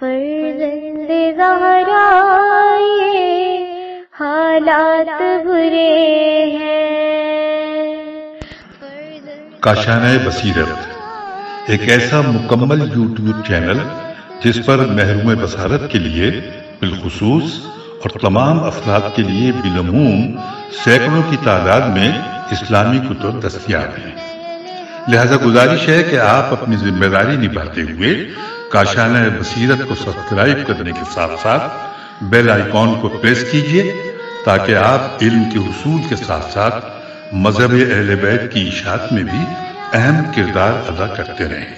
فرزند زہرا یہ حالات برے ہیں۔ کاشانۂ بصیرت ایک ایسا مکمل یوٹیوب چینل جس پر محروم بصارت کے لیے بالخصوص اور تمام افراد کے لیے بالعموم سینکڑوں کی تعداد میں اسلامی کتب دستیاب ہیں۔ لہذا گزارش ہے کہ آپ اپنی ذمہ داری نبھاتے ہوئے کاشانۂ بصیرت کو سبسکرائب کرنے کے ساتھ ساتھ بیل آئیکن کو پریس کیجیے تاکہ آپ علم کے حصول کے ساتھ ساتھ مذہب اہل بیت کی اشاعت میں بھی اہم کردار ادا کرتے رہیں۔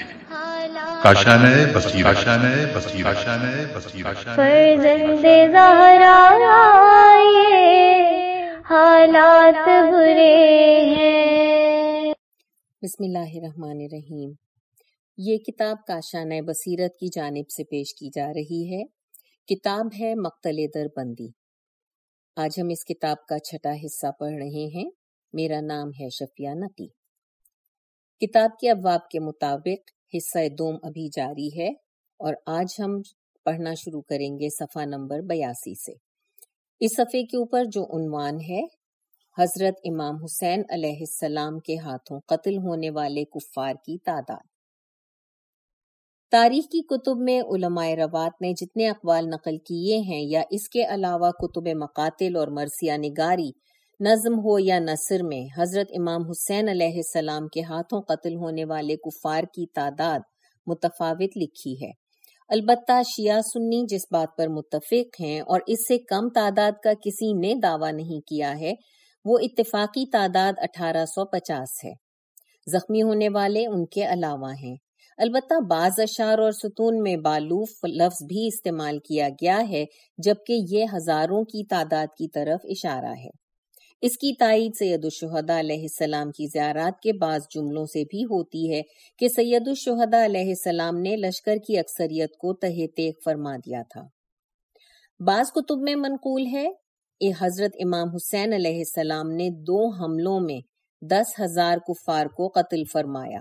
کاشانۂ بصیرت، کاشانۂ بصیرت، کاشانۂ بصیرت۔ فرزند زہرا یہ حالات برے ہیں۔ بسم اللہ الرحمن الرحیم۔ یہ کتاب کاشانۂ بصیرت کی جانب سے پیش کی جا رہی ہے۔ کتاب ہے مقتل دربندی۔ آج ہم اس کتاب کا چھٹا حصہ پڑھ رہے ہیں۔ میرا نام ہے شفیہ نقی۔ کتاب کے ابواب کے مطابق حصہ دوم ابھی جاری ہے اور آج ہم پڑھنا شروع کریں گے صفحہ نمبر 82 سے۔ اس صفحے کے اوپر جو عنوان ہے حضرت امام حسین علیہ السلام کے ہاتھوں قتل ہونے والے کفار کی تعداد۔ تاریخ کی کتب میں علماء روات نے جتنے اقوال نقل کیے ہیں یا اس کے علاوہ کتب مقاتل اور مرثیہ نگاری نظم ہو یا نثر میں حضرت امام حسین علیہ السلام کے ہاتھوں قتل ہونے والے کفار کی تعداد متفاوت لکھی ہے۔ البتہ شیعہ سنی جس بات پر متفق ہیں اور اس سے کم تعداد کا کسی نے دعویٰ نہیں کیا ہے وہ اتفاقی تعداد 1850 ہے۔ زخمی ہونے والے ان کے علاوہ ہیں۔ البتہ بعض اشعار اور ستون میں بالوف لفظ بھی استعمال کیا گیا ہے جبکہ یہ ہزاروں کی تعداد کی طرف اشارہ ہے۔ اس کی تائید سید الشہداء علیہ السلام کی زیارات کے بعض جملوں سے بھی ہوتی ہے کہ سید الشہداء علیہ السلام نے لشکر کی اکثریت کو تہہ تیغ فرما دیا تھا۔ بعض کتب میں منقول ہے حضرت امام حسین علیہ السلام نے 2 حملوں میں 10,000 کفار کو قتل فرمایا۔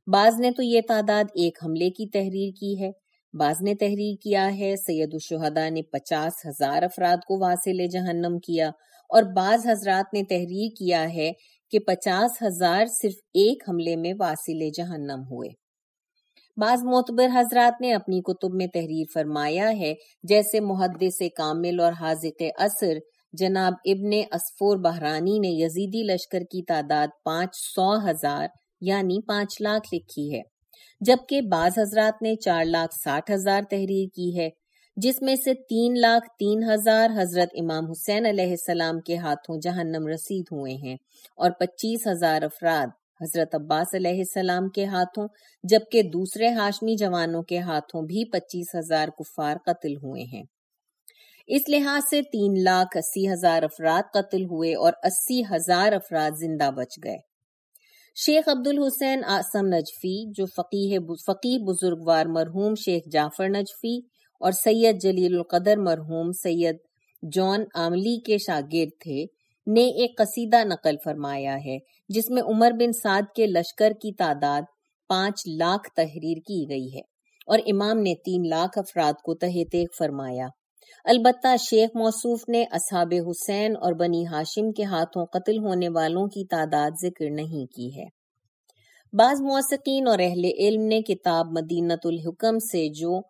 بعض نے تو یہ تعداد ایک حملے کی تحریر کی ہے۔ بعض نے تحریر کیا ہے سید الشہداء نے 50,000 افراد کو واصل جہنم کیا اور بعض حضرات نے تحریر کیا ہے کہ 50,000 صرف ایک حملے میں واصل جہنم ہوئے۔ بعض معتبر حضرات نے اپنی کتب میں تحریر فرمایا ہے جیسے محدث کامل اور حاذق عصر جناب ابن اسفور بحرانی نے یزیدی لشکر کی تعداد 500,000 یعنی 5 لاکھ لکھی ہے، جبکہ بعض حضرات نے 4,60,000 تحریر کی ہے، جس میں سے 3,03,000 حضرت امام حسین علیہ السلام کے ہاتھوں جہنم رسید ہوئے ہیں اور 25,000 افراد حضرت عباس علیہ السلام کے ہاتھوں، جبکہ دوسرے ہاشمی جوانوں کے ہاتھوں بھی 25,000 کفار قتل ہوئے ہیں۔ اس لحاظ سے 3,80,000 افراد قتل ہوئے اور 80,000 افراد زندہ بچ گئے۔ شیخ عبد الحسین اعظم نجفی جو فقیہ بزرگوار مرحوم شیخ جعفر نجفی اور سید جلیل القدر مرحوم سید جون عاملی کے شاگرد تھے نے ایک قصیدہ نقل فرمایا ہے جس میں عمر بن سعد کے لشکر کی تعداد 5 لاکھ تحریر کی گئی ہے اور امام نے 3 لاکھ افراد کو تہہ تیغ فرمایا۔ البتہ شیخ موصوف نے اصحاب حسین اور بنی ہاشم کے ہاتھوں قتل ہونے والوں کی تعداد ذکر نہیں کی ہے۔ بعض موثقین اور اہل علم نے کتاب مدینۃ الحکم سے جو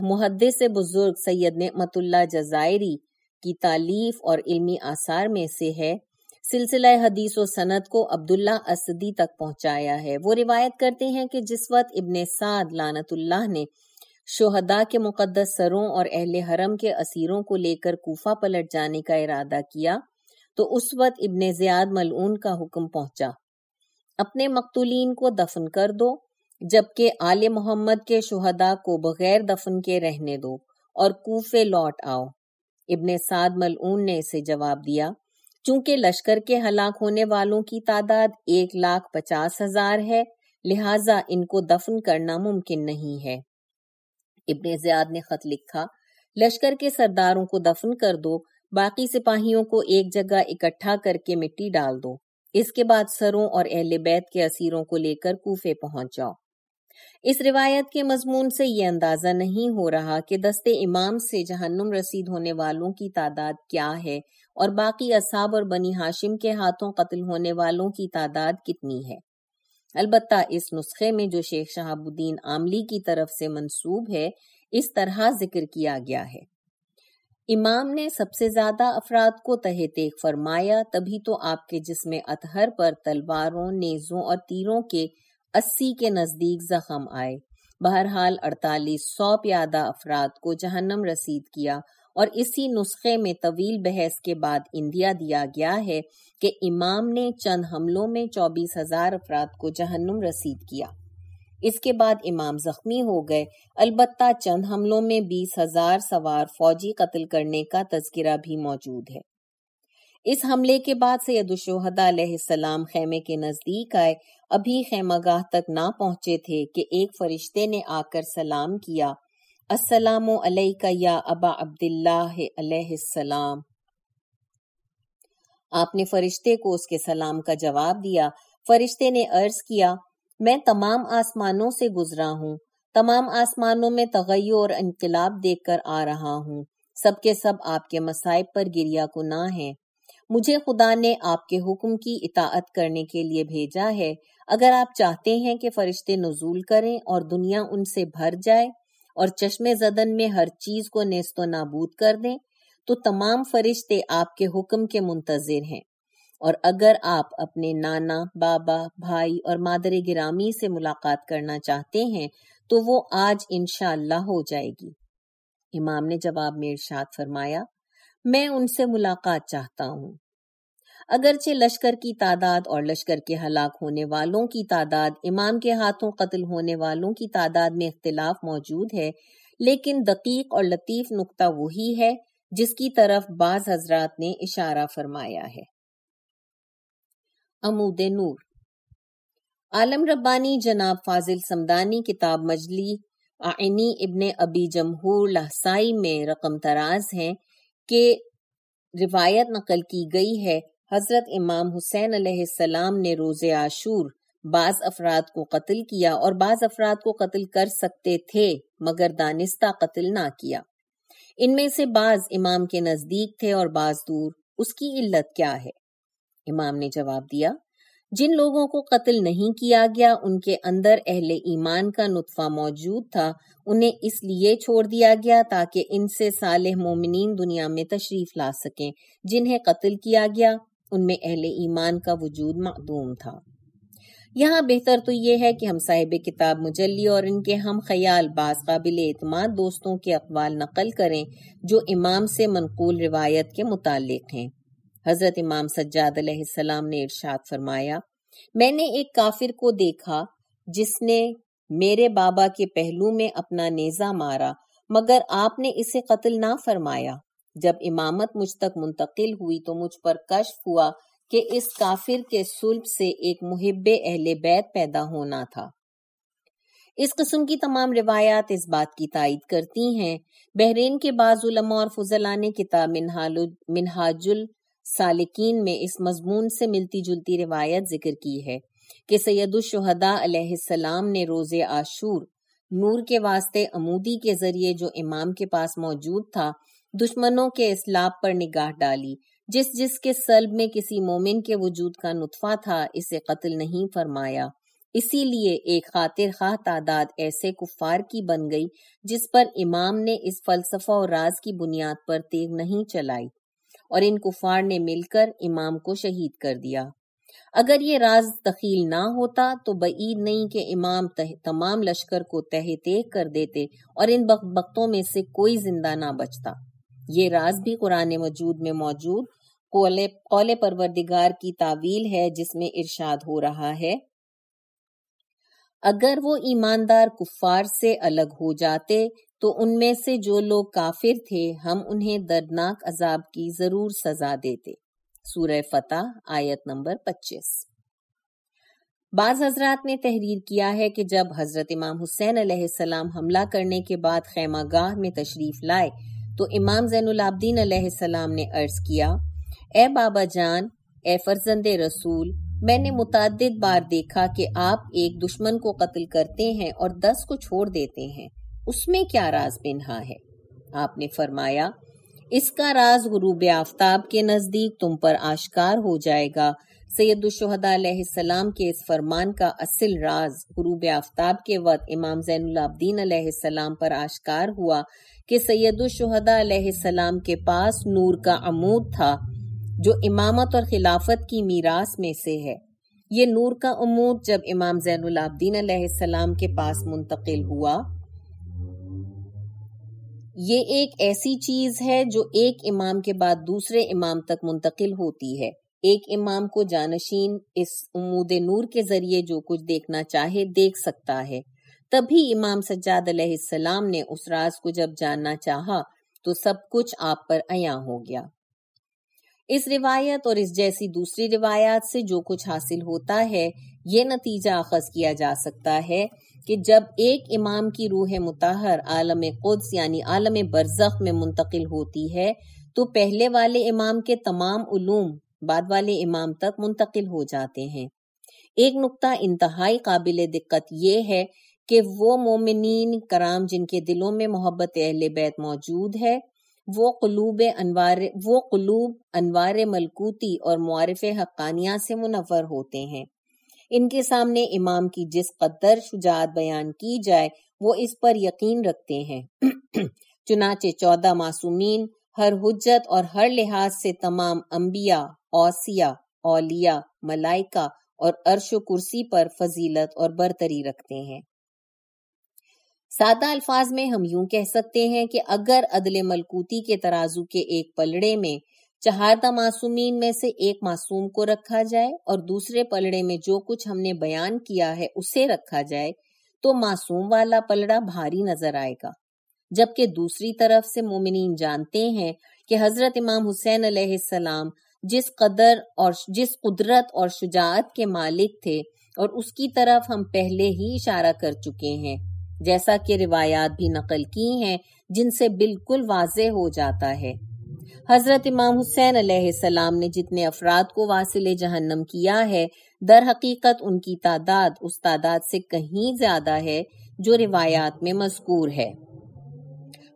محدث بزرگ سید نعمت اللہ جزائری کی تالیف اور علمی آثار میں سے ہے، سلسلہ حدیث و سند کو عبداللہ اسدی تک پہنچایا ہے۔ وہ روایت کرتے ہیں کہ جس وقت ابن سعد لعنت اللہ نے شہداء کے مقدس سروں اور اہل حرم کے اسیروں کو لے کر کوفہ پلٹ جانے کا ارادہ کیا تو اس وقت ابن زیاد ملعون کا حکم پہنچا، اپنے مقتولین کو دفن کر دو جبکہ آل محمد کے شہداء کو بغیر دفن کے رہنے دو اور کوفے لوٹ آؤ۔ ابن سعد ملعون نے اسے جواب دیا چونکہ لشکر کے ہلاک ہونے والوں کی تعداد 1,50,000 ہے لہٰذا ان کو دفن کرنا ممکن نہیں ہے۔ ابن زیاد نے خط لکھا، لشکر کے سرداروں کو دفن کر دو، باقی سپاہیوں کو ایک جگہ اکٹھا کر کے مٹی ڈال دو، اس کے بعد سروں اور اہل بیت کے اسیروں کو لے کر کوفے پہنچ جاؤ۔ اس روایت کے مضمون سے یہ اندازہ نہیں ہو رہا کہ دست امام سے جہنم رسید ہونے والوں کی تعداد کیا ہے اور باقی اصحاب اور بنی ہاشم کے ہاتھوں قتل ہونے والوں کی تعداد کتنی ہے۔ البتہ اس نسخے میں جو شیخ شہاب الدین آملی کی طرف سے منسوب ہے اس طرح ذکر کیا گیا ہے: امام نے سب سے زیادہ افراد کو تہہ تیغ فرمایا، تبھی تو آپ کے جسم اطہر پر تلواروں، نیزوں اور تیروں کے 80 کے نزدیک زخم آئے۔ بہرحال 4800 پیادہ افراد کو جہنم رسید کیا، اور اسی نسخے میں طویل بحث کے بعد اندیا دیا گیا ہے کہ امام نے چند حملوں میں 24,000 افراد کو جہنم رسید کیا۔ اس کے بعد امام زخمی ہو گئے، البتہ چند حملوں میں 20,000 سوار فوجی قتل کرنے کا تذکرہ بھی موجود ہے۔ اس حملے کے بعد سید الشہداء علیہ السلام خیمے کے نزدیک آئے، ابھی خیمہ گاہ تک نہ پہنچے تھے کہ ایک فرشتے نے آ کر سلام کیا: السلام علیک یا ابا عبداللہ علیہ السلام۔ آپ نے فرشتے کو اس کے سلام کا جواب دیا۔ فرشتے نے عرض کیا: میں تمام آسمانوں سے گزرا ہوں، تمام آسمانوں میں تغیر اور انقلاب دیکھ کر آ رہا ہوں، سب کے سب آپ کے مصائب پر گریہ کناں ہیں۔ مجھے خدا نے آپ کے حکم کی اطاعت کرنے کے لیے بھیجا ہے۔ اگر آپ چاہتے ہیں کہ فرشتے نزول کریں اور دنیا ان سے بھر جائے اور چشم زدن میں ہر چیز کو نیست و نابود کر دیں تو تمام فرشتے آپ کے حکم کے منتظر ہیں، اور اگر آپ اپنے نانا، بابا، بھائی اور مادر گرامی سے ملاقات کرنا چاہتے ہیں تو وہ آج انشاءاللہ ہو جائے گی۔ امام نے جواب میں ارشاد فرمایا: میں ان سے ملاقات چاہتا ہوں۔ اگرچہ لشکر کی تعداد اور لشکر کے ہلاک ہونے والوں کی تعداد امام کے ہاتھوں قتل ہونے والوں کی تعداد میں اختلاف موجود ہے، لیکن دقیق اور لطیف نقطہ وہی ہے جس کی طرف بعض حضرات نے اشارہ فرمایا ہے۔ عمود نور، عالم ربانی جناب فاضل صمدانی کتاب مجلی عینی ابن ابی جمہور لہسائی میں رقم تراز ہیں کہ روایت نقل کی گئی ہے حضرت امام حسین علیہ السلام نے روز عاشور بعض افراد کو قتل کیا اور بعض افراد کو قتل کر سکتے تھے مگر دانستہ قتل نہ کیا۔ ان میں سے بعض امام کے نزدیک تھے اور بعض دور۔ اس کی علت کیا ہے؟ امام نے جواب دیا: جن لوگوں کو قتل نہیں کیا گیا ان کے اندر اہل ایمان کا نطفہ موجود تھا، انہیں اس لیے چھوڑ دیا گیا تاکہ ان سے صالح مومنین دنیا میں تشریف لا سکیں۔ جنہیں قتل کیا گیا ان میں اہل ایمان کا وجود معدوم تھا۔ یہاں بہتر تو یہ ہے کہ ہم صاحب کتاب مجلی اور ان کے ہم خیال بعض قابل اعتماد دوستوں کے اقوال نقل کریں جو امام سے منقول روایت کے متعلق ہیں۔ حضرت امام سجاد علیہ السلام نے ارشاد فرمایا: میں نے ایک کافر کو دیکھا جس نے میرے بابا کے پہلو میں اپنا نیزہ مارا، مگر آپ نے اسے قتل نہ فرمایا۔ جب امامت مجھ تک منتقل ہوئی تو مجھ پر کشف ہوا کہ اس کافر کے صلب سے ایک محب اہل بیت پیدا ہونا تھا۔ اس قسم کی تمام روایات اس بات کی تائید کرتی ہیں۔ بحرین کے بعض علماء اور فضلاء نے کتاب منہاج السالکین میں اس مضمون سے ملتی جلتی روایت ذکر کی ہے کہ سید الشہداء علیہ السلام نے روز عاشور نور کے واسطے عمودی کے ذریعے جو امام کے پاس موجود تھا دشمنوں کے اسلاب پر نگاہ ڈالی۔ جس کے صلب میں کسی مومن کے وجود کا نطفہ تھا اسے قتل نہیں فرمایا۔ اسی لیے ایک خاطر خواہ تعداد ایسے کفار کی بن گئی جس پر امام نے اس فلسفہ اور راز کی بنیاد پر تیغ نہیں چلائی، اور ان کفار نے مل کر امام کو شہید کر دیا۔ اگر یہ راز دخیل نہ ہوتا تو بعید نہیں کہ امام تمام لشکر کو تہہ تیغ کر دیتے اور ان بدبختوں میں سے کوئی زندہ نہ بچتا۔ یہ راز بھی قرآن مجید میں موجود قول پروردگار کی تعویل ہے جس میں ارشاد ہو رہا ہے: اگر وہ ایماندار کفار سے الگ ہو جاتے تو ان میں سے جو لوگ کافر تھے ہم انہیں دردناک عذاب کی ضرور سزا دیتے۔ سورہ فتح آیت نمبر 25۔ بعض حضرات نے تحریر کیا ہے کہ جب حضرت امام حسین علیہ السلام حملہ کرنے کے بعد خیمہ گاہ میں تشریف لائے تو امام زین العابدین علیہ السلام نے عرض کیا: اے بابا جان، اے فرزند رسول، میں نے متعدد بار دیکھا کہ آپ ایک دشمن کو قتل کرتے ہیں اور 10 کو چھوڑ دیتے ہیں، اس میں کیا راز پنہا ہے؟ آپ نے فرمایا، اس کا راز غروب آفتاب کے نزدیک تم پر آشکار ہو جائے گا۔ سید الشہداء علیہ السلام کے اس فرمان کا اصل راز غروب آفتاب کے وقت امام زین العابدین علیہ السلام پر آشکار ہوا کہ سید الشہداء علیہ السلام کے پاس نور کا عمود تھا جو امامت اور خلافت کی میراث میں سے ہے۔ یہ نور کا عمود جب امام زین العابدین علیہ السلام کے پاس منتقل ہوا، یہ ایک ایسی چیز ہے جو ایک امام کے بعد دوسرے امام تک منتقل ہوتی ہے۔ ایک امام کو جانشین اس عمود نور کے ذریعے جو کچھ دیکھنا چاہے دیکھ سکتا ہے۔ تبھی امام سجاد علیہ السلام نے اس راز کو جب جاننا چاہا تو سب کچھ آپ پر عیاں ہو گیا۔ اس روایت اور اس جیسی دوسری روایات سے جو کچھ حاصل ہوتا ہے، یہ نتیجہ اخذ کیا جا سکتا ہے کہ جب ایک امام کی روح مطہر عالم قدس یعنی عالم برزخ میں منتقل ہوتی ہے تو پہلے والے امام کے تمام علوم بعد والے امام تک منتقل ہو جاتے ہیں۔ ایک نقطہ انتہائی قابل دقت یہ ہے کہ وہ مومنین کرام جن کے دلوں میں محبت اہل بیت موجود ہے، وہ قلوب انوار ملکوتی اور معارف حقانیہ سے منور ہوتے ہیں۔ ان کے سامنے امام کی جس قدر شجاعت بیان کی جائے وہ اس پر یقین رکھتے ہیں۔ چنانچہ 14 معصومین ہر حجت اور ہر لحاظ سے تمام انبیاء، اوصیاء، اولیاء، ملائکہ اور عرش و کرسی پر فضیلت اور برتری رکھتے ہیں۔ سادہ الفاظ میں ہم یوں کہہ سکتے ہیں کہ اگر عدل ملکوتی کے ترازو کے ایک پلڑے میں 4 معصومین میں سے ایک معصوم کو رکھا جائے اور دوسرے پلڑے میں جو کچھ ہم نے بیان کیا ہے اسے رکھا جائے تو معصوم والا پلڑا بھاری نظر آئے گا، جبکہ دوسری طرف سے مومنین جانتے ہیں کہ حضرت امام حسین علیہ السلام جس قدرت اور شجاعت کے مالک تھے اور اس کی طرف ہم پہلے ہی اشارہ کر چکے ہیں، جیسا کہ روایات بھی نقل کی ہیں جن سے بالکل واضح ہو جاتا ہے۔ حضرت امام حسین علیہ السلام نے جتنے افراد کو واصل جہنم کیا ہے، در حقیقت ان کی تعداد اس تعداد سے کہیں زیادہ ہے جو روایات میں مذکور ہے۔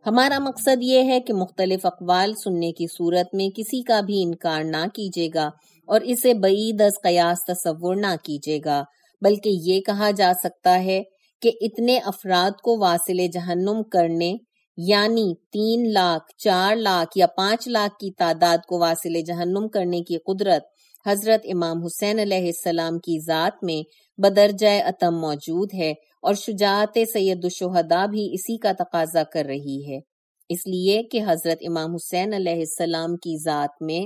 ہمارا مقصد یہ ہے کہ مختلف اقوال سننے کی صورت میں کسی کا بھی انکار نہ کیجیے گا اور اسے بعید از قیاس تصور نہ کیجیے گا، بلکہ یہ کہا جا سکتا ہے کہ اتنے افراد کو واصل جہنم کرنے یعنی 3 لاکھ، 4 لاکھ یا 5 لاکھ کی تعداد کو واصل جہنم کرنے کی قدرت حضرت امام حسین علیہ السلام کی ذات میں بدرجہ اتم موجود ہے اور شجاعت سید الشہداء بھی اسی کا تقاضا کر رہی ہے، اس لیے کہ حضرت امام حسین علیہ السلام کی ذات میں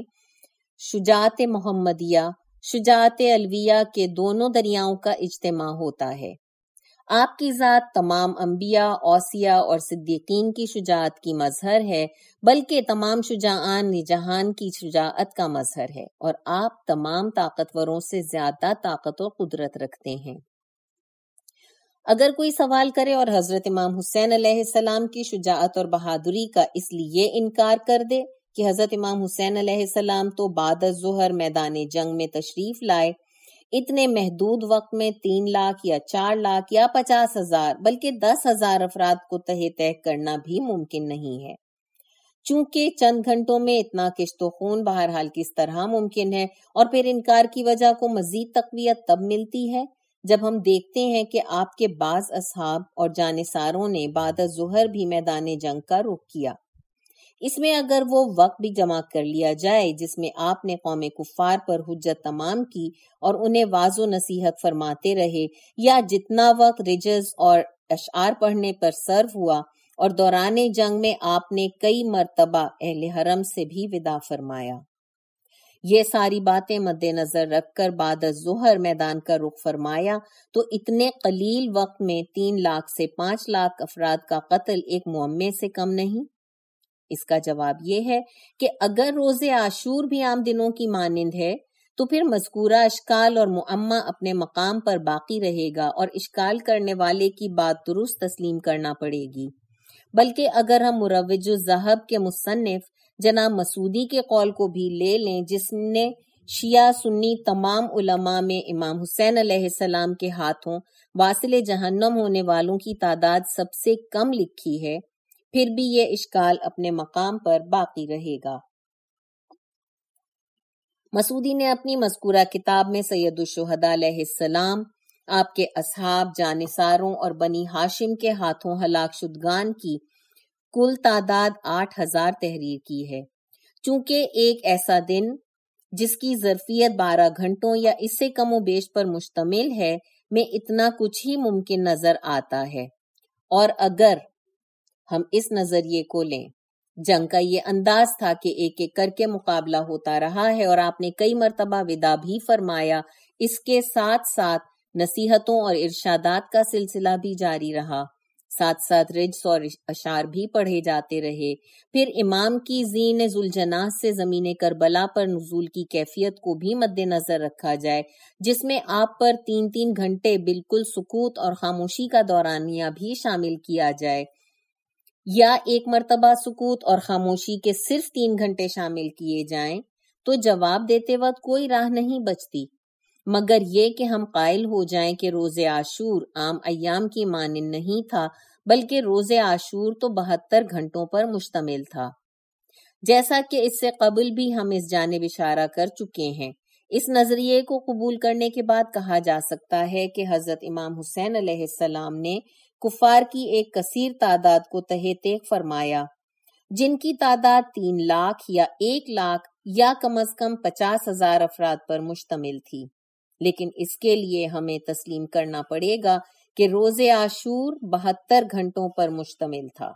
شجاعت محمدیہ، شجاعت علویہ کے دونوں دریاؤں کا اجتماع ہوتا ہے۔ آپ کی ذات تمام انبیاء، اوصیاء اور صدیقین کی شجاعت کی مظہر ہے، بلکہ تمام شجاعان جہان کی شجاعت کا مظہر ہے، اور آپ تمام طاقتوروں سے زیادہ طاقت و قدرت رکھتے ہیں۔ اگر کوئی سوال کرے اور حضرت امام حسین علیہ السلام کی شجاعت اور بہادری کا اس لیے انکار کر دے کہ حضرت امام حسین علیہ السلام تو بعد الظہر میدان جنگ میں تشریف لائے، اتنے محدود وقت میں 3 لاکھ یا 4 لاکھ یا 50,000 بلکہ 10,000 افراد کو تہہ تہہ کرنا بھی ممکن نہیں ہے۔ چونکہ چند گھنٹوں میں اتنا کشت و خون بہرحال کس طرح ممکن ہے، اور پھر انکار کی وجہ کو مزید تقویت تب ملتی ہے جب ہم دیکھتے ہیں کہ آپ کے بعض اصحاب اور جانثاروں نے بعد الظہر بھی میدان جنگ کا رخ کیا۔ اس میں اگر وہ وقت بھی جمع کر لیا جائے جس میں آپ نے قوم کفار پر حجت تمام کی اور انہیں واعظ و نصیحت فرماتے رہے، یا جتنا وقت رجز اور اشعار پڑھنے پر صرف ہوا، اور دوران جنگ میں آپ نے کئی مرتبہ اہل حرم سے بھی وداع فرمایا، یہ ساری باتیں مد نظر رکھ کر بعد الظہر میدان کا رخ فرمایا تو اتنے قلیل وقت میں 3 لاکھ سے 5 لاکھ افراد کا قتل ایک معمے سے کم نہیں۔ اس کا جواب یہ ہے کہ اگر روز عاشور بھی عام دنوں کی مانند ہے تو پھر مذکورہ اشکال اور معمہ اپنے مقام پر باقی رہے گا اور اشکال کرنے والے کی بات درست تسلیم کرنا پڑے گی۔ بلکہ اگر ہم مروج الذہب کے مصنف جناب مسعودی کے قول کو بھی لے لیں، جس نے شیعہ سنی تمام علماء میں امام حسین علیہ السلام کے ہاتھوں واصل جہنم ہونے والوں کی تعداد سب سے کم لکھی ہے، پھر بھی یہ اشکال اپنے مقام پر باقی رہے گا۔ مسعودی نے اپنی مذکورہ کتاب میں سید الشہداء علیہ السلام، آپ کے اصحاب، جانثاروں اور بنی ہاشم کے ہاتھوں ہلاک شدگان کی کل تعداد 8000 تحریر کی ہے۔ چونکہ ایک ایسا دن جس کی ظرفیت 12 گھنٹوں یا اس سے کم و بیش پر مشتمل ہے میں اتنا کچھ ہی ممکن نظر آتا ہے، اور اگر ہم اس نظریے کو لیں، جنگ کا یہ انداز تھا کہ ایک ایک کر کے مقابلہ ہوتا رہا ہے، اور آپ نے کئی مرتبہ وداع بھی فرمایا، اس کے ساتھ ساتھ نصیحتوں اور ارشادات کا سلسلہ بھی جاری رہا، ساتھ ساتھ رجس اور اشعار بھی پڑھے جاتے رہے۔ پھر امام کی زین ذوالجناح سے زمین کربلا پر نزول کی کیفیت کو بھی مد نظر رکھا جائے، جس میں آپ پر 3 گھنٹے بالکل سکوت اور خاموشی کا دورانیہ بھی شامل کیا جائے، یا ایک مرتبہ سکوت اور خاموشی کے صرف 3 گھنٹے شامل کیے جائیں، تو جواب دیتے وقت کوئی راہ نہیں بچتی مگر یہ کہ ہم قائل ہو جائیں کہ روز عاشور عام ایام کی مانند نہیں تھا، بلکہ روز عاشور تو 72 گھنٹوں پر مشتمل تھا، جیسا کہ اس سے قبل بھی ہم اس جانب اشارہ کر چکے ہیں۔ اس نظریے کو قبول کرنے کے بعد کہا جا سکتا ہے کہ حضرت امام حسین علیہ السلام نے کفار کی ایک کثیر تعداد کو تہہ تیغ فرمایا، جن کی تعداد 3 لاکھ یا 1 لاکھ یا کم از کم 50,000 افراد پر مشتمل تھی، لیکن اس کے لیے ہمیں تسلیم کرنا پڑے گا کہ روز عاشور 72 گھنٹوں پر مشتمل تھا۔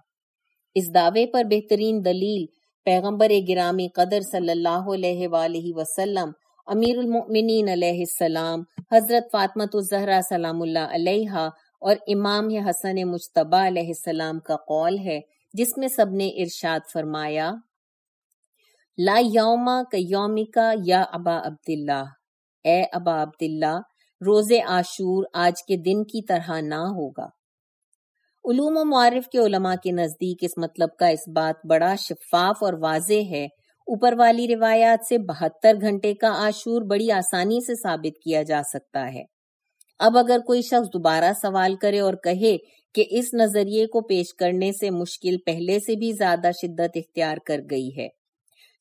اس دعوے پر بہترین دلیل پیغمبر گرامی قدر صلی اللہ علیہ وآلہ وسلم، امیر المؤمنین علیہ السلام، حضرت فاطمۃ الزہرا سلام اللہ علیہا اور امام حسن مجتبی علیہ السلام کا قول ہے، جس میں سب نے ارشاد فرمایا، لا یوم کیومکا یا ابا عبداللہ، اے ابا عبداللہ، روز عاشور آج کے دن کی طرح نہ ہوگا۔ علوم و معارف کے علماء کے نزدیک اس مطلب کا اس بات بڑا شفاف اور واضح ہے۔ اوپر والی روایات سے 72 گھنٹے کا عاشور بڑی آسانی سے ثابت کیا جا سکتا ہے۔ اب اگر کوئی شخص دوبارہ سوال کرے اور کہے کہ اس نظریے کو پیش کرنے سے مشکل پہلے سے بھی زیادہ شدت اختیار کر گئی ہے،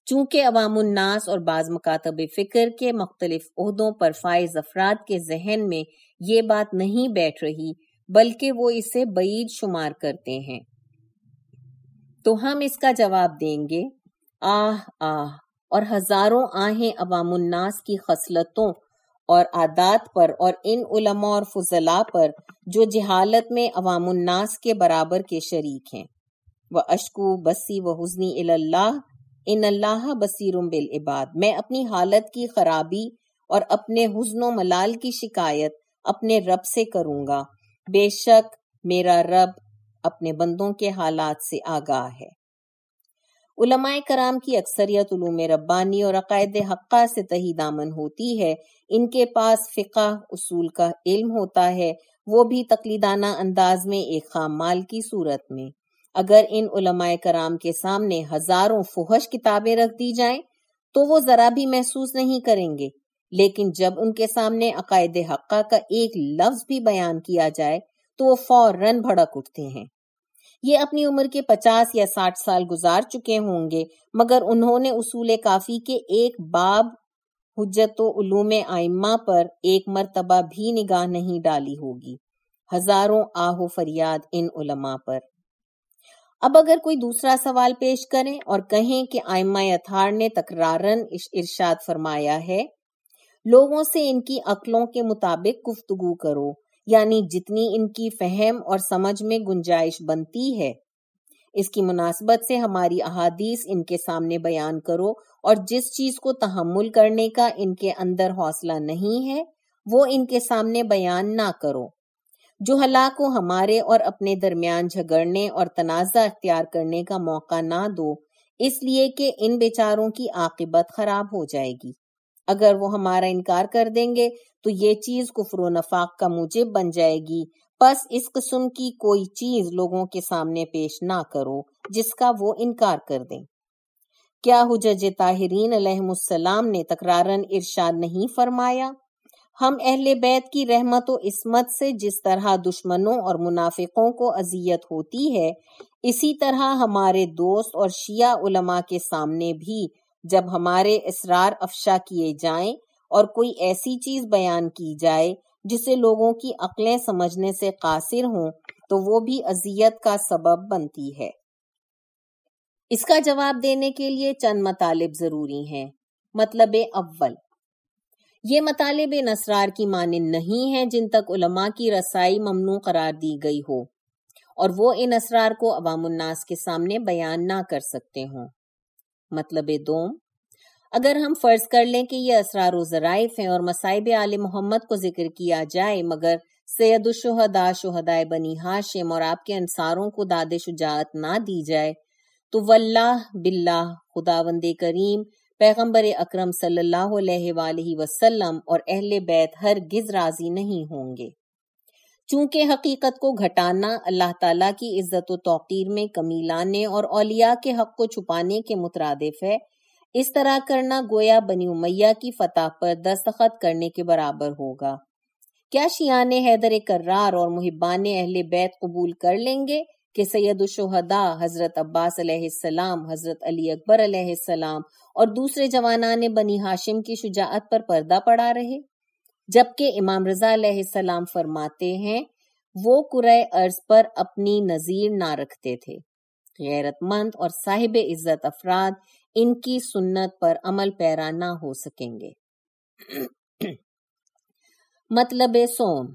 چونکہ عوام الناس اور بعض مکاتب فکر کے مختلف عہدوں پر فائز افراد کے ذہن میں یہ بات نہیں بیٹھ رہی بلکہ وہ اسے بعید شمار کرتے ہیں، تو ہم اس کا جواب دیں گے، آہ آہ، اور ہزاروں آہیں عوام الناس کی خصلتوں اور عادات پر اور ان علماء اور فضلاء پر جو جہالت میں عوام الناس کے برابر کے شریک ہیں۔ وَأَشْكُو بَثِّي وَحُزْنِي إِلَى اللَّهِ إِنَّ اللَّهَ بَصِيرٌ بِالْعِبَادِ، میں اپنی حالت کی خرابی اور اپنے حزن و ملال کی شکایت اپنے رب سے کروں گا، بے شک میرا رب اپنے بندوں کے حالات سے آگاہ ہے۔ علماء کرام کی اکثریت علوم ربانی اور عقائد حقہ سے تہی دامن ہوتی ہے، ان کے پاس فقہ اصول کا علم ہوتا ہے، وہ بھی تقلیدانہ انداز میں ایک خام مال کی صورت میں۔ اگر ان علماء کرام کے سامنے ہزاروں فحش کتابیں رکھ دی جائیں تو وہ ذرا بھی محسوس نہیں کریں گے، لیکن جب ان کے سامنے عقائد حقہ کا ایک لفظ بھی بیان کیا جائے تو وہ فوراً بھڑک اٹھتے ہیں۔ یہ اپنی عمر کے 50 یا 60 سال گزار چکے ہوں گے، مگر انہوں نے اصول کافی کے ایک باب حجت و علوم ائمہ پر ایک مرتبہ بھی نگاہ نہیں ڈالی ہوگی۔ ہزاروں آہ و فریاد ان علماء پر۔ اب اگر کوئی دوسرا سوال پیش کریں اور کہیں کہ ائمہ اطہار نے تکرارن ارشاد فرمایا ہے، لوگوں سے ان کی عقلوں کے مطابق گفتگو کرو، یعنی جتنی ان کی فہم اور سمجھ میں گنجائش بنتی ہے، اس کی مناسبت سے ہماری احادیث ان کے سامنے بیان کرو، اور جس چیز کو تحمل کرنے کا ان کے اندر حوصلہ نہیں ہے وہ ان کے سامنے بیان نہ کرو۔ جو ہلاک کو ہمارے اور اپنے درمیان جھگڑنے اور تنازع اختیار کرنے کا موقع نہ دو، اس لیے کہ ان بیچاروں کی عاقبت خراب ہو جائے گی۔ اگر وہ ہمارا انکار کر دیں گے تو یہ چیز کفر و نفاق کا موجب بن جائے گی، پس اس قسم کی کوئی چیز لوگوں کے سامنے پیش نہ کرو جس کا وہ انکار کر دیں۔ کیا حجج طاہرین علیہم السلام نے تکرارن ارشاد نہیں فرمایا، ہم اہل بیت کی رحمت و عصمت سے جس طرح دشمنوں اور منافقوں کو اذیت ہوتی ہے، اسی طرح ہمارے دوست اور شیعہ علماء کے سامنے بھی جب ہمارے اسرار افشا کیے جائیں اور کوئی ایسی چیز بیان کی جائے جسے لوگوں کی عقلیں سمجھنے سے قاصر ہوں تو وہ بھی اذیت کا سبب بنتی ہے۔ اس کا جواب دینے کے لیے چند مطالب ضروری ہیں۔ مطلب اول، یہ مطالب ان اسرار کی مانند نہیں ہیں جن تک علماء کی رسائی ممنوع قرار دی گئی ہو اور وہ ان اسرار کو عوام الناس کے سامنے بیان نہ کر سکتے ہوں۔ مطلب دوم، اگر ہم فرض کر لیں کہ یہ اسرار و ظرائف ہیں اور مصائب آل محمد کو ذکر کیا جائے مگر سید الشہداء شہدائے بنی ہاشم اور آپ کے انصاروں کو داد شجاعت نہ دی جائے تو واللہ باللہ خداوند کریم، پیغمبر اکرم صلی اللہ علیہ وآلہ وسلم اور اہل بیت ہرگز راضی نہیں ہوں گے۔ چونکہ حقیقت کو گھٹانا اللہ تعالیٰ کی عزت و توقیر میں کمی لانے اور اولیاء کے حق کو چھپانے کے مترادف ہے، اس طرح کرنا گویا بنی امیہ کی فتح پر دستخط کرنے کے برابر ہوگا۔ کیا شیعان حیدر کرار اور محبان اہل بیت قبول کر لیں گے کہ سید الشہداء حضرت عباس علیہ السلام، حضرت علی اکبر علیہ السلام اور دوسرے جوانان بنی ہاشم کی شجاعت پر پردہ پڑا رہے، جبکہ امام رضا علیہ السلام فرماتے ہیں وہ کرۂ ارض پر اپنی نظیر نہ رکھتے تھے؟ غیرت مند اور صاحب عزت افراد ان کی سنت پر عمل پیرا نہ ہو سکیں گے۔ مطلب سوم،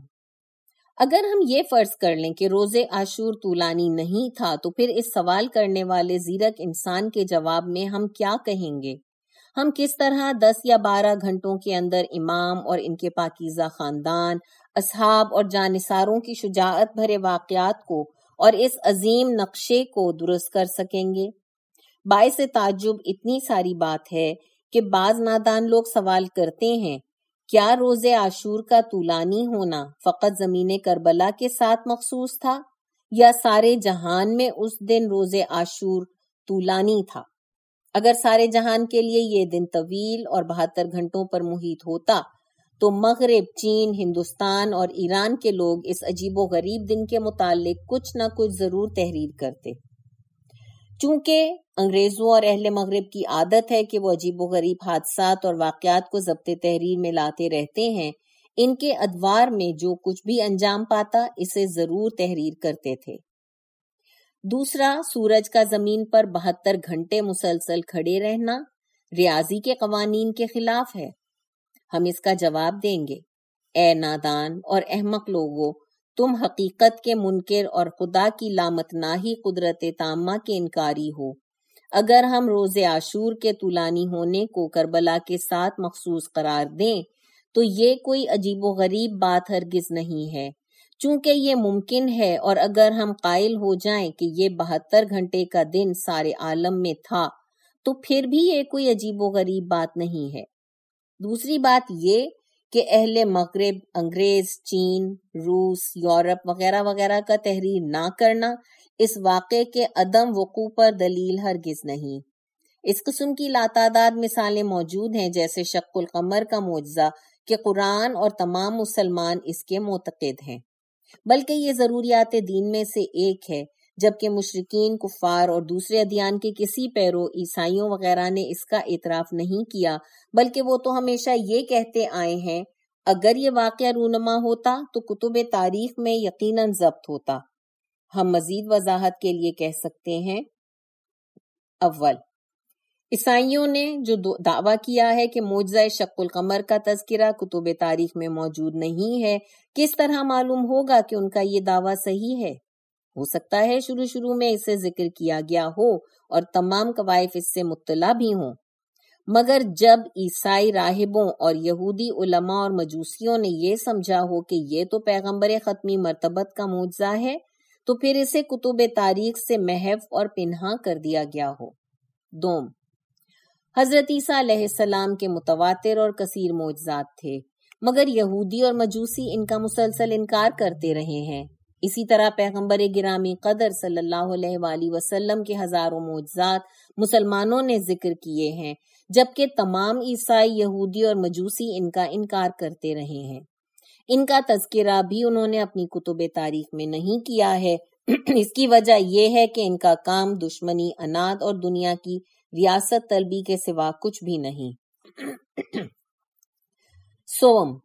اگر ہم یہ فرض کر لیں کہ روز عاشور طولانی نہیں تھا تو پھر اس سوال کرنے والے زیرک انسان کے جواب میں ہم کیا کہیں گے؟ ہم کس طرح 10 یا 12 گھنٹوں کے اندر امام اور ان کے پاکیزہ خاندان، اصحاب اور جانثاروں کی شجاعت بھرے واقعات کو اور اس عظیم نقشے کو درست کر سکیں گے؟ باعث تعجب اتنی ساری بات ہے کہ بعض نادان لوگ سوال کرتے ہیں کیا روز عاشور کا طولانی ہونا فقط زمین کربلا کے ساتھ مخصوص تھا یا سارے جہان میں اس دن روز عاشور طولانی تھا؟ اگر سارے جہان کے لیے یہ دن طویل اور 72 گھنٹوں پر محیط ہوتا تو مغرب، چین، ہندوستان اور ایران کے لوگ اس عجیب و غریب دن کے متعلق کچھ نہ کچھ ضرور تحریر کرتے۔ چونکہ انگریزوں اور اہل مغرب کی عادت ہے کہ وہ عجیب و غریب حادثات اور واقعات کو ضبط تحریر میں لاتے رہتے ہیں، ان کے ادوار میں جو کچھ بھی انجام پاتا اسے ضرور تحریر کرتے تھے۔ دوسرا، سورج کا زمین پر 72 گھنٹے مسلسل کھڑے رہنا ریاضی کے قوانین کے خلاف ہے۔ ہم اس کا جواب دیں گے، اے نادان اور احمق لوگو، تم حقیقت کے منکر اور خدا کی لامتناہی قدرت تامہ کے انکاری ہو۔ اگر ہم روز عاشور کے طولانی ہونے کو کربلا کے ساتھ مخصوص قرار دیں تو یہ کوئی عجیب و غریب بات ہرگز نہیں ہے، چونکہ یہ ممکن ہے، اور اگر ہم قائل ہو جائیں کہ یہ 72 گھنٹے کا دن سارے عالم میں تھا تو پھر بھی یہ کوئی عجیب و غریب بات نہیں ہے۔ دوسری بات یہ کہ اہل مغرب، انگریز، چین، روس، یورپ وغیرہ وغیرہ کا تحریر نہ کرنا اس واقعے کے عدم وقوع پر دلیل ہرگز نہیں۔ اس قسم کی لاتعداد مثالیں موجود ہیں، جیسے شق القمر کا معجزہ کہ قرآن اور تمام مسلمان اس کے معتقد ہیں، بلکہ یہ ضروریات دین میں سے ایک ہے، جبکہ مشرکین، کفار اور دوسرے ادیان کے کسی پیرو، عیسائیوں وغیرہ نے اس کا اعتراف نہیں کیا، بلکہ وہ تو ہمیشہ یہ کہتے آئے ہیں اگر یہ واقعہ رونما ہوتا تو کتب تاریخ میں یقیناً ضبط ہوتا۔ ہم مزید وضاحت کے لیے کہہ سکتے ہیں، اول، عیسائیوں نے جو دعویٰ کیا ہے کہ معجزہ شق القمر کا تذکرہ کتب تاریخ میں موجود نہیں ہے، کس طرح معلوم ہوگا کہ ان کا یہ دعویٰ صحیح ہے؟ ہو سکتا ہے شروع میں اسے ذکر کیا گیا ہو اور تمام قوائف اس سے مطلع بھی ہوں، مگر جب عیسائی راہبوں اور یہودی علماء اور مجوسیوں نے یہ سمجھا ہو کہ یہ تو پیغمبر ختمی مرتبت کا معجزہ ہے تو پھر اسے کتب تاریخ سے محو اور پنہاں کر دیا گیا ہو۔ دوم، حضرت عیسیٰ علیہ السلام کے متواتر اور کثیر معجزات تھے، مگر یہودی اور مجوسی ان کا مسلسل انکار کرتے رہے ہیں۔ اسی طرح پیغمبر گرامی قدر صلی اللہ علیہ وآلہ وسلم کے ہزاروں معجزات مسلمانوں نے ذکر کیے ہیں، جبکہ تمام عیسائی، یہودی اور مجوسی ان کا انکار کرتے رہے ہیں۔ ان کا تذکرہ بھی انہوں نے اپنی کتب تاریخ میں نہیں کیا ہے۔ اس کی وجہ یہ ہے کہ ان کا کام دشمنی، اناد اور دنیا کی ریاست طلبی کے سوا کچھ بھی نہیں۔ سوم،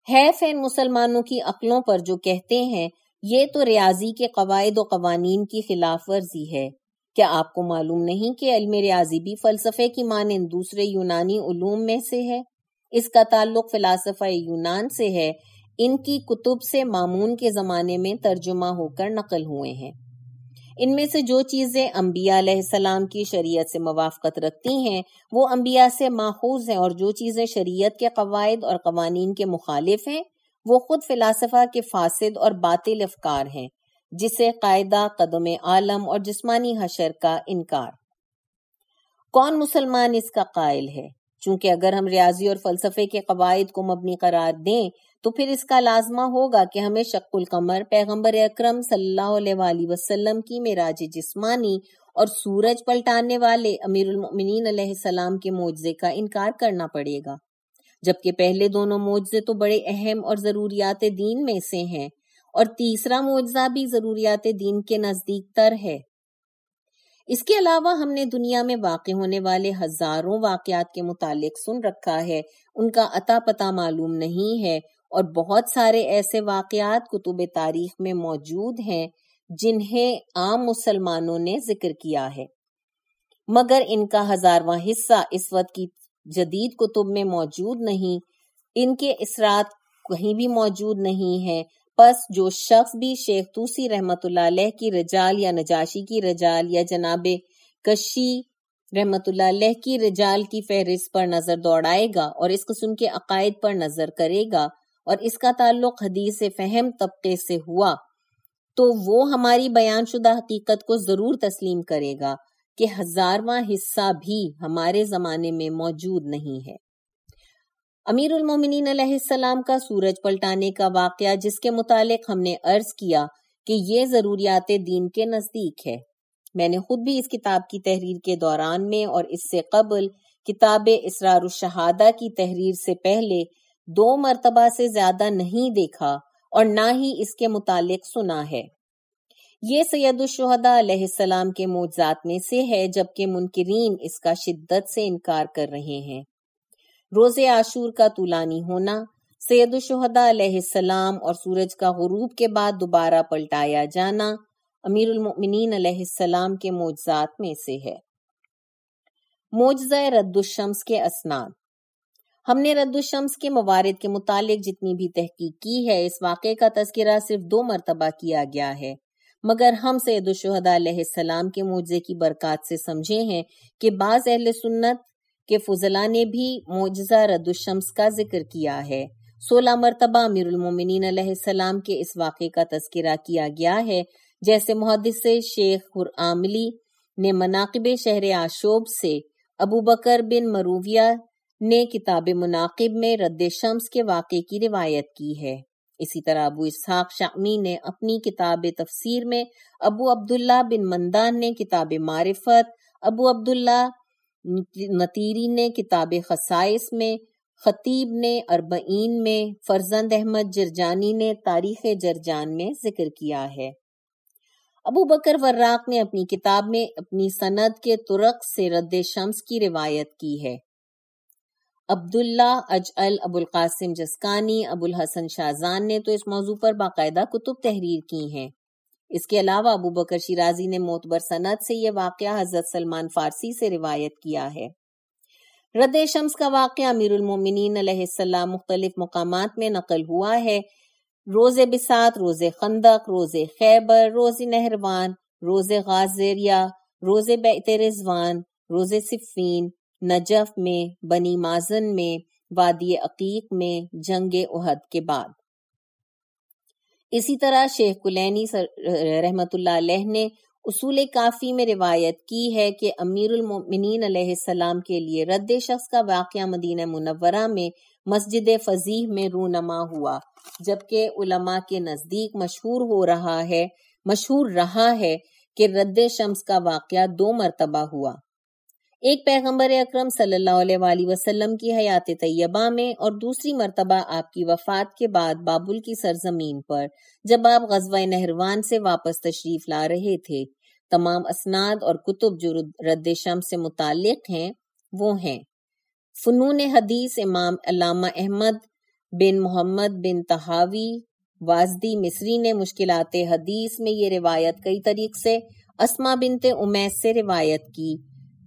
حیف ان مسلمانوں کی عقلوں پر جو کہتے ہیں یہ تو ریاضی کے قواعد و قوانین کی خلاف ورزی ہے۔ کیا آپ کو معلوم نہیں کہ علم ریاضی بھی فلسفے کی مانند دوسرے یونانی علوم میں سے ہے؟ اس کا تعلق فلاسفہ یونان سے ہے۔ ان کی کتب سے مامون کے زمانے میں ترجمہ ہو کر نقل ہوئے ہیں۔ ان میں سے جو چیزیں انبیاء علیہ السلام کی شریعت سے موافقت رکھتی ہیں وہ انبیاء سے ماخوذ ہیں، اور جو چیزیں شریعت کے قواعد اور قوانین کے مخالف ہیں وہ خود فلاسفہ کے فاسد اور باطل افکار ہیں، جسے قاعدہ قدم عالم اور جسمانی حشر کا انکار۔ کون مسلمان اس کا قائل ہے؟ چونکہ اگر ہم ریاضی اور فلسفے کے قواعد کو مبنی قرار دیں تو پھر اس کا لازمہ ہوگا کہ ہمیں شق القمر، پیغمبر اکرم صلی اللہ علیہ وآلہ وسلم کی معراج جسمانی اور سورج پلٹانے والے امیر المؤمنین علیہ السلام کے معجزے کا انکار کرنا پڑے گا، جبکہ پہلے دونوں معجزے تو بڑے اہم اور ضروریات دین میں سے ہیں، اور تیسرا معجزہ بھی ضروریات دین کے نزدیک تر ہے۔ اس کے علاوہ ہم نے دنیا میں واقع ہونے والے ہزاروں واقعات کے متعلق سن رکھا ہے، ان کا عطا پتہ معلوم نہیں ہے، اور بہت سارے ایسے واقعات کتب تاریخ میں موجود ہیں جنہیں عام مسلمانوں نے ذکر کیا ہے، مگر ان کا 1000واں حصہ اس وقت کی جدید کتب میں موجود نہیں، ان کے اثرات کہیں بھی موجود نہیں ہیں۔ پس جو شخص بھی شیخ طوسی رحمت اللہ علیہ کی رجال یا نجاشی کی رجال یا جناب کشی رحمت اللہ علیہ کی رجال کی فہرست پر نظر دوڑائے گا اور اس قسم کے عقائد پر نظر کرے گا اور اس کا تعلق حدیث فہم طبقے سے ہوا تو وہ ہماری بیان شدہ حقیقت کو ضرور تسلیم کرے گا کہ 1000واں حصہ بھی ہمارے زمانے میں موجود نہیں ہے۔ امیر المومنین علیہ السلام کا سورج پلٹانے کا واقعہ، جس کے متعلق ہم نے عرض کیا کہ یہ ضروریات دین کے نزدیک ہے، میں نے خود بھی اس کتاب کی تحریر کے دوران میں اور اس سے قبل کتاب اسرار الشہادہ کی تحریر سے پہلے 2 مرتبہ سے زیادہ نہیں دیکھا اور نہ ہی اس کے متعلق سنا ہے۔ یہ سید الشہداء علیہ السلام کے معجزات میں سے ہے، جبکہ منکرین اس کا شدت سے انکار کر رہے ہیں۔ روز عاشور کا طولانی ہونا، سید الشہداء علیہ السلام اور سورج کا غروب کے بعد دوبارہ پلٹایا جانا امیر المؤمنین علیہ السلام کے معجزات میں سے ہے۔ معجزہ رد الشمس کے اسناد۔ ہم نے رد الشمس کے موارد کے متعلق جتنی بھی تحقیق کی ہے، اس واقعے کا تذکرہ صرف 2 مرتبہ کیا گیا ہے، مگر ہم سید الشہداء علیہ السلام کے معجزے کی برکات سے سمجھے ہیں کہ بعض اہل سنت کے فضلاء نے بھی معجزہ رد الشمس کا ذکر کیا ہے۔ 16 مرتبہ امیر المومنین علیہ السلام کے اس واقعے کا تذکرہ کیا گیا ہے، جیسے محدث شیخ خرعاملی نے مناقب شہر عاشوب سے، ابو بکر بن مرویہ نے کتاب مناقب میں رد شمس کے واقعے کی روایت کی ہے۔ اسی طرح ابو اسحاق شامی نے اپنی کتاب تفسیر میں، ابو عبداللہ بن مندان نے کتاب معرفت، ابو عبداللہ نتیری نے کتاب خصائص میں، خطیب نے اربعین میں، فرزند احمد جرجانی نے تاریخ جرجان میں ذکر کیا ہے۔ ابو بکر وراق نے اپنی کتاب میں اپنی سند کے طرق سے رد شمس کی روایت کی ہے۔ عبداللہ اجعل، ابو القاسم جسکانی، ابو الحسن شازان نے تو اس موضوع پر باقاعدہ کتب تحریر کی ہیں۔ اس کے علاوہ ابو بکر شیرازی نے معتبر سند سے یہ واقعہ حضرت سلمان فارسی سے روایت کیا ہے۔ رد شمس کا واقعہ امیر المومنین علیہ السلام مختلف مقامات میں نقل ہوا ہے۔ روز بساط، روز خندق، روز خیبر، روز نہروان، روز غازریہ، روز بیعت رضوان، روز صفین، نجف میں، بنی مازن میں، وادی عقیق میں، جنگ احد کے بعد۔ اسی طرح شیخ کلینی رحمت اللہ علیہ نے اصول کافی میں روایت کی ہے کہ امیر المؤمنین علیہ السلام کے لیے رد شخص کا واقعہ مدینہ منورہ میں مسجد فضیح میں رونما ہوا جبکہ علماء کے نزدیک مشہور رہا ہے کہ رد شمس کا واقعہ 2 مرتبہ ہوا، ایک پیغمبر اکرم صلی اللہ علیہ وآلہ وسلم کی حیات طیبہ میں، اور دوسری مرتبہ آپ کی وفات کے بعد بابل کی سرزمین پر جب آپ غزوہ نہروان سے واپس تشریف لا رہے تھے۔ تمام اسناد اور کتب جو رد شمس سے متعلق ہیں وہ ہیں: فنون حدیث امام علامہ احمد بن محمد بن طحاوی وازدی مصری نے مشکلات حدیث میں یہ روایت کئی طریق سے اسما بنت امیس سے روایت کی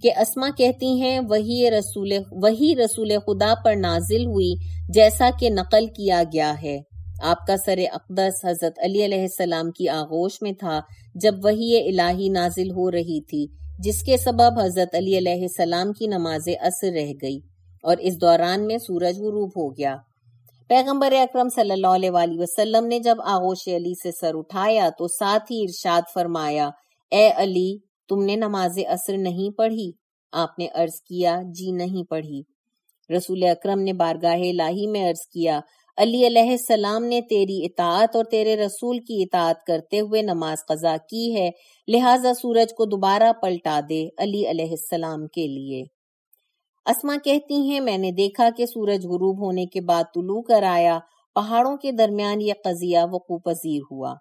کہ اسما کہتی ہیں وہی رسول خدا پر نازل ہوئی جیسا کہ نقل کیا گیا ہے۔ آپ کا سر اقدس حضرت علی علیہ السلام کی آغوش میں تھا جب وحی الہی نازل ہو رہی تھی، جس کے سبب حضرت علی علیہ السلام کی نماز عصر رہ گئی اور اس دوران میں سورج غروب ہو گیا۔ پیغمبر اکرم صلی اللہ علیہ وآلہ وسلم نے جب آغوش علی سے سر اٹھایا تو ساتھ ہی ارشاد فرمایا، اے علی، تم نے نماز عصر نہیں پڑھی؟ آپ نے عرض کیا، جی نہیں پڑھی۔ رسول اکرم نے بارگاہ الہی میں عرض کیا، علی علیہ السلام نے تیری اطاعت اور تیرے رسول کی اطاعت کرتے ہوئے نماز قضا کی ہے، لہٰذا سورج کو دوبارہ پلٹا دے علی علیہ السلام کے لیے۔ اسما کہتی ہیں میں نے دیکھا کہ سورج غروب ہونے کے بعد طلوع کر آیا، پہاڑوں کے درمیان یہ قضیہ وقوع پذیر ہوا۔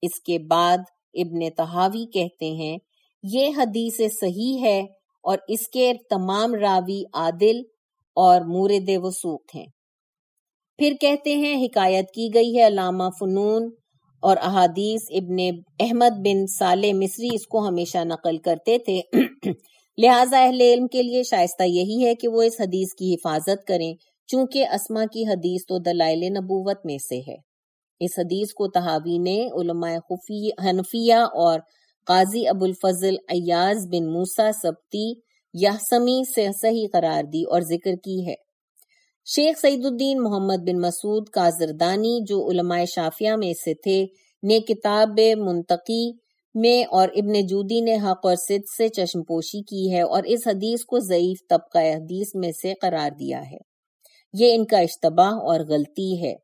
اس کے بعد ابن طحاوی کہتے ہیں یہ حدیث صحیح ہے اور اس کے تمام راوی عادل اور مورد وثوق ہیں۔ پھر کہتے ہیں حکایت کی گئی ہے علامہ فنون اور احادیث ابن احمد بن صالح مصری اس کو ہمیشہ نقل کرتے تھے، لہٰذا اہل علم کے لیے شائستہ یہی ہے کہ وہ اس حدیث کی حفاظت کریں، چونکہ اسما کی حدیث تو دلائل نبوت میں سے ہے۔ اس حدیث کو طحاوی نے علماء حنفیہ اور قاضی ابو الفضل ایاز بن موسیٰ سبتی یحسمی سے صحیح قرار دی اور ذکر کی ہے۔ شیخ سعید الدین محمد بن مسعود کازردانی جو علماء شافعیہ میں سے تھے نے کتاب منتقی میں اور ابن جودی نے حق اور صدق سے چشم پوشی کی ہے اور اس حدیث کو ضعیف طبقہ حدیث میں سے قرار دیا ہے۔ یہ ان کا اشتباہ اور غلطی ہے۔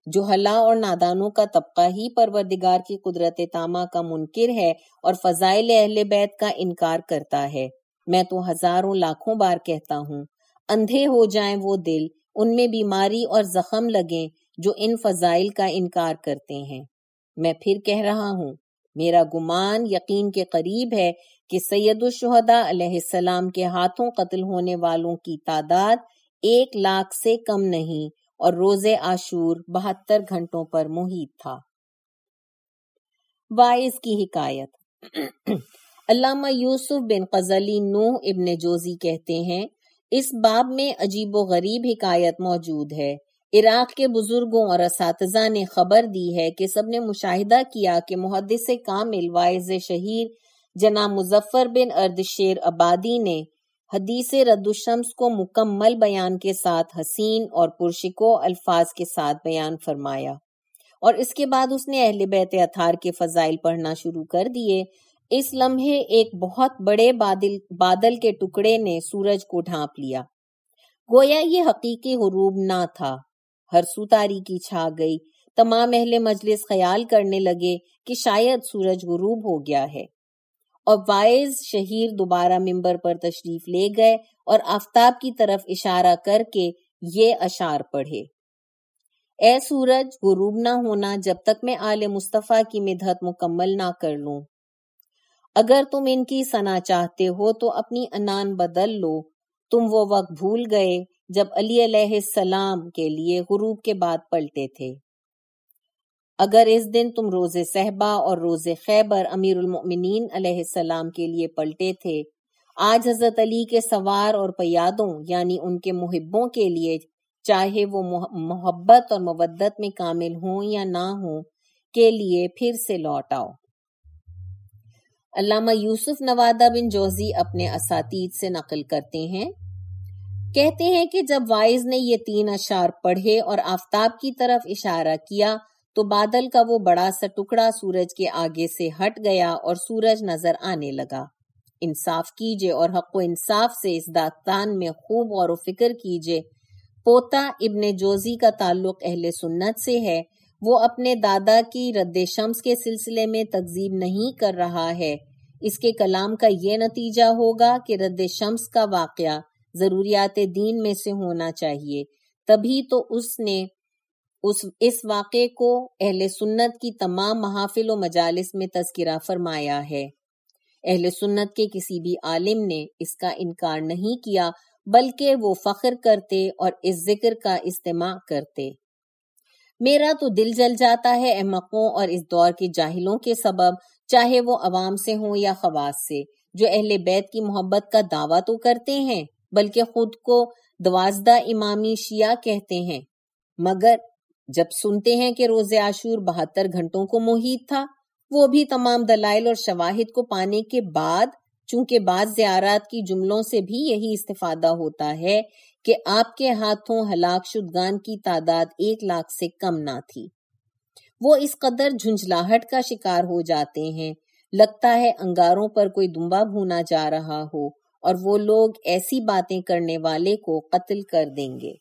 جہلاء اور نادانوں کا طبقہ ہی پروردگار کی قدرت تامہ کا منکر ہے اور فضائل اہل بیت کا انکار کرتا ہے۔ میں تو ہزاروں لاکھوں بار کہتا ہوں، اندھے ہو جائیں وہ دل، ان میں بیماری اور زخم لگیں جو ان فضائل کا انکار کرتے ہیں۔ میں پھر کہہ رہا ہوں، میرا گمان یقین کے قریب ہے کہ سید الشہداء علیہ السلام کے ہاتھوں قتل ہونے والوں کی تعداد 1,00,000 سے کم نہیں اور روز عاشور 72 گھنٹوں پر محیط تھا۔ واعظ کی حکایت۔ علامہ یوسف بن غزلی نوح ابن جوزی کہتے ہیں اس باب میں عجیب و غریب حکایت موجود ہے۔ عراق کے بزرگوں اور اساتذہ نے خبر دی ہے کہ سب نے مشاہدہ کیا کہ محدث کامل واعظ شہیر جناب مظفر بن اردشیر عبادی نے حدیث رد الشمس کو مکمل بیان کے ساتھ حسین اور پرشکو الفاظ کے ساتھ بیان فرمایا، اور اس کے بعد اس نے اہل بیت اطہار کے فضائل پڑھنا شروع کر دیے۔ اس لمحے ایک بہت بڑے بادل کے ٹکڑے نے سورج کو ڈھانپ لیا، گویا یہ حقیقی غروب نہ تھا۔ ہر سو تاریکی چھا گئی، تمام اہل مجلس خیال کرنے لگے کہ شاید سورج غروب ہو گیا ہے، اور واعظ شہیر دوبارہ ممبر پر تشریف لے گئے اور آفتاب کی طرف اشارہ کر کے یہ اشعار پڑھے: اے سورج، غروب نہ ہونا جب تک میں آل مصطفیٰ کی مدحت مکمل نہ کر لوں۔ اگر تم ان کی ثنا چاہتے ہو تو اپنی عنان بدل لو، تم وہ وقت بھول گئے جب علی علیہ السلام کے لیے غروب کے بعد پلٹے تھے۔ اگر اس دن تم روز صحبہ اور روز خیبر امیر المؤمنین علیہ السلام کے لیے پلٹے تھے، آج حضرت علی کے سوار اور پیادوں یعنی ان کے محبوں کے لیے، چاہے وہ محبت اور مودت میں کامل ہوں یا نہ ہوں، کے لیے پھر سے لوٹ آؤ۔ علامہ یوسف نوادہ بن جوزی اپنے اساتید سے نقل کرتے ہیں، کہتے ہیں کہ جب واعظ نے یہ 3 اشعار پڑھے اور آفتاب کی طرف اشارہ کیا تو بادل کا وہ بڑا سا ٹکڑا سورج کے آگے سے ہٹ گیا اور سورج نظر آنے لگا۔ انصاف کیجئے اور حق و انصاف سے اس داستان میں خوب غور و فکر کیجئے۔ پوتا ابن جوزی کا تعلق اہل سنت سے ہے وہ اپنے دادا کی رد شمس کے سلسلے میں تکذیب نہیں کر رہا ہے۔ اس کے کلام کا یہ نتیجہ ہوگا کہ رد شمس کا واقعہ ضروریات دین میں سے ہونا چاہیے، تبھی تو اس نے اس واقعے کو اہل سنت کی تمام محافل و مجالس میں تذکرہ فرمایا ہے۔ اہل سنت کے کسی بھی عالم نے اس کا انکار نہیں کیا، بلکہ وہ فخر کرتے اور اس ذکر کا استماع کرتے۔ میرا تو دل جل جاتا ہے احمقوں اور اس دور کے جاہلوں کے سبب، چاہے وہ عوام سے ہوں یا خواص سے، جو اہل بیت کی محبت کا دعویٰ تو کرتے ہیں، بلکہ خود کو 12 امامی شیعہ کہتے ہیں، مگر جب سنتے ہیں کہ روزہ عاشور 72 گھنٹوں کو محیط تھا، وہ بھی تمام دلائل اور شواہد کو پانے کے بعد، چونکہ بعض زیارات کی جملوں سے بھی یہی استفادہ ہوتا ہے کہ آپ کے ہاتھوں ہلاک شدگان کی تعداد 1 لاکھ سے کم نہ تھی، وہ اس قدر جھنجھلاہٹ کا شکار ہو جاتے ہیں، لگتا ہے انگاروں پر کوئی دمبا بھونا جا رہا ہو، اور وہ لوگ ایسی باتیں کرنے والے کو قتل کر دیں گے۔